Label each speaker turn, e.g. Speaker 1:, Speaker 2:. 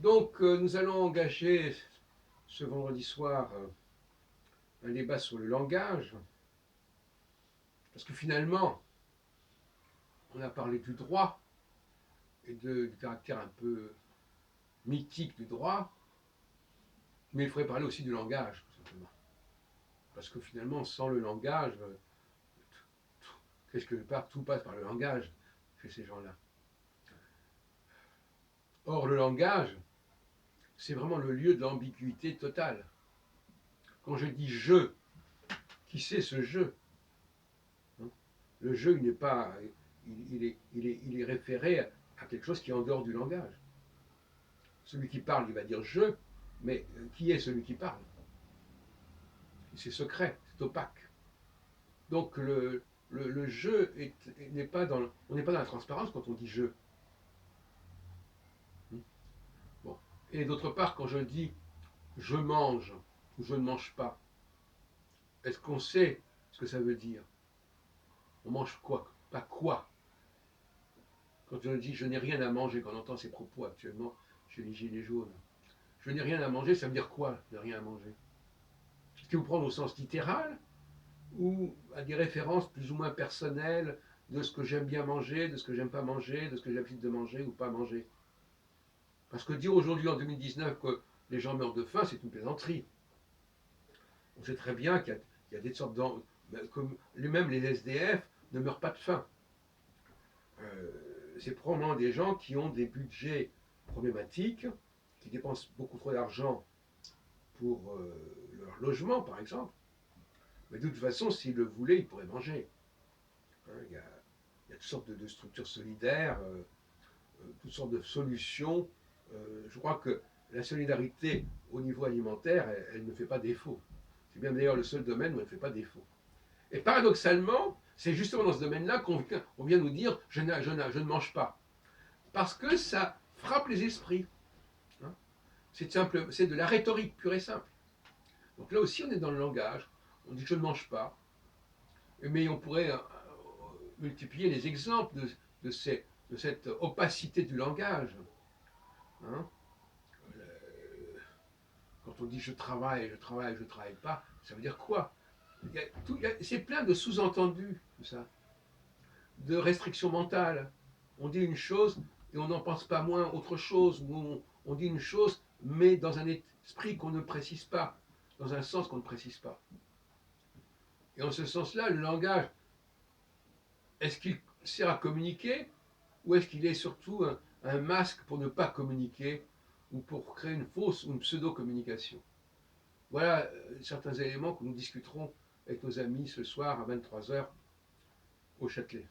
Speaker 1: Donc, nous allons engager ce vendredi soir un débat sur le langage, parce que finalement, on a parlé du droit et du caractère un peu mythique du droit, mais il faudrait parler aussi du langage, tout simplement. Parce que finalement, sans le langage, quelque part, tout passe par le langage chez ces gens-là. Or, le langage, c'est vraiment le lieu de l'ambiguïté totale. Quand je dis je, qui c'est ce je? Le je, il n'est pas, il est référé à quelque chose qui est en dehors du langage. Celui qui parle, il va dire je, mais qui est celui qui parle? C'est secret, c'est opaque. Donc le je n'est pas dans, on n'est pas dans la transparence quand on dit je. Bon. Et d'autre part, quand je dis je mange ou je ne mange pas, est-ce qu'on sait ce que ça veut dire? On mange quoi? Pas quoi. Quand je dis je n'ai rien à manger, quand on entend ces propos actuellement chez les Gilets jaunes, je n'ai rien à manger, ça veut dire quoi, ne rien à manger? Est-ce que vous prendre au sens littéral ou à des références plus ou moins personnelles de ce que j'aime bien manger, de ce que j'aime pas manger, de ce que j'habite de manger ou pas manger? Parce que dire aujourd'hui en 2019 que les gens meurent de faim, c'est une plaisanterie. On sait très bien qu'il y a des sortes comme même les SDF ne meurent pas de faim. C'est probablement des gens qui ont des budgets problématiques, qui dépensent beaucoup trop d'argent pour leur logement, par exemple. Mais de toute façon, s'ils le voulaient, ils pourraient manger. Hein, il y a toutes sortes de structures solidaires, toutes sortes de solutions. Je crois que la solidarité au niveau alimentaire, elle ne fait pas défaut. C'est bien d'ailleurs le seul domaine où elle ne fait pas défaut. Et paradoxalement, c'est justement dans ce domaine-là qu'on vient nous dire je ne mange pas. Parce que ça frappe les esprits. Hein. C'est de la rhétorique pure et simple. Donc là aussi, on est dans le langage. On dit je ne mange pas. Mais on pourrait multiplier les exemples de cette opacité du langage. Hein. Quand on dit je travaille, je travaille, je travaille pas, ça veut dire quoi? C'est plein de sous-entendus, tout ça, de restrictions mentales. On dit une chose et on n'en pense pas moins autre chose, ou on dit une chose, mais dans un esprit qu'on ne précise pas, dans un sens qu'on ne précise pas. Et en ce sens-là, le langage, est-ce qu'il sert à communiquer, ou est-ce qu'il est surtout un masque pour ne pas communiquer, ou pour créer une fausse ou une pseudo-communication? Voilà certains éléments que nous discuterons avec nos amis ce soir à 23h au Châtelet.